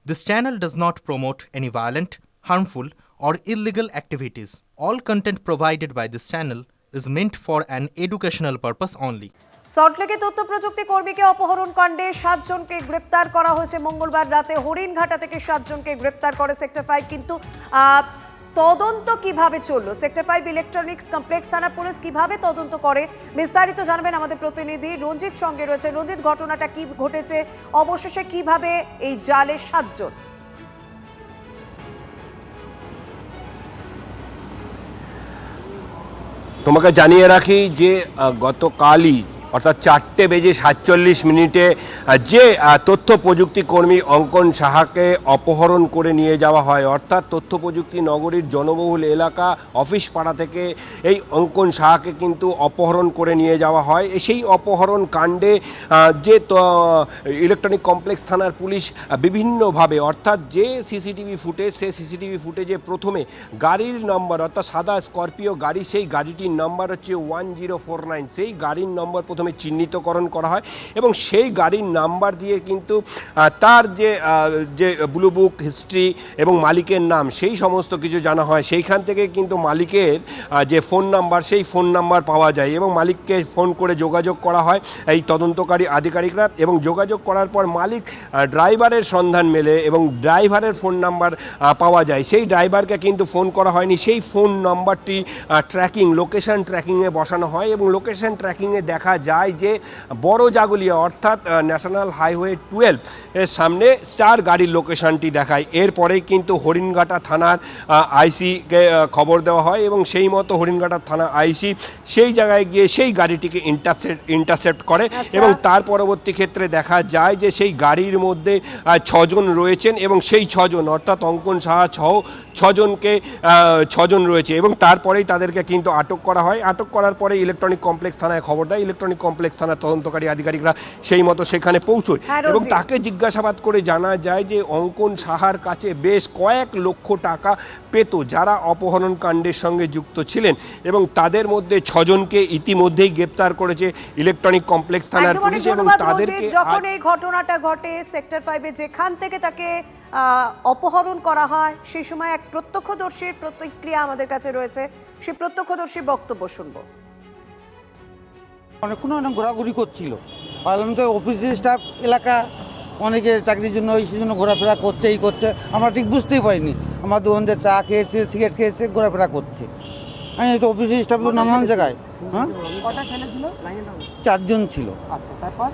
This channel does not promote any violent, harmful, or illegal activities. All content provided by this channel is meant for an educational purpose only. সল্টলেকে তথ্য প্রযুক্তি কর্মীকে অপহরণ কাণ্ডে 7 জনকে গ্রেপ্তার করা হয়েছে। মঙ্গলবার রাতে হরিণঘাটা থেকে 7 জনকে গ্রেপ্তার করে সেক্টর 5। কিন্তু তদন্ত কিভাবে চললো, সেক্টর 5 ইলেকট্রনিক্স কমপ্লেক্স থানা পুলিশ কিভাবে তদন্ত করে, বিস্তারিত জানবেন আমাদের প্রতিনিধি রঞ্জিত সঙ্গে রয়েছে। রঞ্জিত, ঘটনাটা কি ঘটেছে, অবশেষে কিভাবে এই জালে 7 জন? তোমাকে জানিয়ে রাখি যে গতকালই অর্থাৎ 4:47 যে তথ্য প্রযুক্তি কর্মী অঙ্কন সাহাকে অপহরণ করে নিয়ে যাওয়া হয়, অর্থাৎ তথ্য প্রযুক্তি নগরীর জনবহুল এলাকা অফিস পাড়া থেকে এই অঙ্কন সাহাকে কিন্তু অপহরণ করে নিয়ে যাওয়া হয়। সেই অপহরণ কাণ্ডে যে ইলেকট্রনিক কমপ্লেক্স থানার পুলিশ বিভিন্নভাবে, অর্থাৎ যে সিসিটিভি ফুটেজ, সেই সিসিটিভি ফুটেজে প্রথমে গাড়ির নম্বর, অর্থাৎ সাদা স্করপিও গাড়ি, সেই গাড়িটির নম্বর হচ্ছে 1049, সেই গাড়ির নম্বর প্রথমে চিহ্নিতকরণ করা হয় এবং সেই গাড়ির নাম্বার দিয়ে কিন্তু তার যে ব্লু বুক হিস্ট্রি এবং মালিকের নাম সেই সমস্ত কিছু জানা হয়। সেইখান থেকে কিন্তু মালিকের যে ফোন নাম্বার, সেই ফোন নাম্বার পাওয়া যায় এবং মালিককে ফোন করে যোগাযোগ করা হয় এই তদন্তকারী আধিকারিকরা। এবং যোগাযোগ করার পর মালিক ড্রাইভারের সন্ধান মেলে এবং ড্রাইভারের ফোন নাম্বার পাওয়া যায়। সেই ড্রাইভারকে কিন্তু ফোন করা হয়নি, সেই ফোন নাম্বারটি লোকেশন ট্র্যাকিংয়ে বসানো হয় এবং লোকেশন ট্র্যাকিংয়ে দেখা যায় যে বড় জাগুলিয়া অর্থাৎ ন্যাশনাল হাইওয়ে 12 এর সামনে তার গাড়ির লোকেশনটি দেখায়। এরপরেই কিন্তু হরিণঘাটা থানার আইসিকে খবর দেওয়া হয় এবং সেই মতো হরিণঘাটা থানা আইসি সেই জায়গায় গিয়ে সেই গাড়িটিকে ইন্টারসেপ্ট করে এবং তার পরবর্তী ক্ষেত্রে দেখা যায় যে সেই গাড়ির মধ্যে 6 জন রয়েছেন এবং সেই 6 জন অর্থাৎ অঙ্কন সাহা সহ 6 জন রয়েছে এবং তারপরেই তাদেরকে কিন্তু আটক করা হয়। আটক করার পরে ইলেকট্রনিক কমপ্লেক্স থানায় খবর দেয়। ইলেকট্রনিক কমপ্লেক্স থানার তদন্তকারী আধিকারিকরা সেই মতো সেখানে পৌঁছয় এবং তাকে জিজ্ঞাসাবাদ করে জানা যায় যে অঙ্কন সাহার কাছে বেশ কয়েক লক্ষ টাকা পেত যারা অপহরণ কাণ্ডের সঙ্গে যুক্ত ছিলেন এবং তাদের মধ্যে 6 জনকে ইতিমধ্যেই গ্রেপ্তার করেছে ইলেকট্রনিক কমপ্লেক্স থানার পুলিশ। এবং তাদেরকে যখন এই ঘটনাটা ঘটে সেক্টর 5-এ যেখান থেকে তাকে অপহরণ করা হয়, সেই সময় এক প্রত্যক্ষদর্শীর প্রতিক্রিয়া আমাদের কাছে রয়েছে, সেই প্রত্যক্ষদর্শীর বক্তব্য শুনবো। অনেকক্ষণ অনেক ঘোরাঘুরি করছিল, ভাবলাম তো অফিসের স্টাফ এলাকা অনেকে চাকরির জন্য সেই জন্য ঘোরাফেরা করছে, এই করছে, আমরা ঠিক বুঝতেই পারিনি। আমার দোকানতে চা খেয়েছে, সিগারেট খেয়েছে, ঘোরাফেরা করছে। আমি তো অফিসের স্টাফ তো নানান জায়গায়। হ্যাঁ, 4 জন ছিল,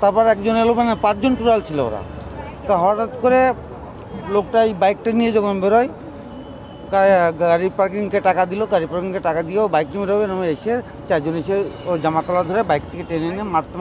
তারপর একজন এলো, মানে 5 জন টোটাল ছিল ওরা। তা হঠাৎ করে লোকটা এই বাইকটা নিয়ে যখন বেরোয়, গাড়ি পার্কিংকে টাকা দিল, গাড়ি পার্কিংকে টাকা দিয়েও বাইক নিয়ে বেরোবে, এসে 4 জন এসে ও জামা কলা ধরে বাইক থেকে টেনে নিয়ে মারতে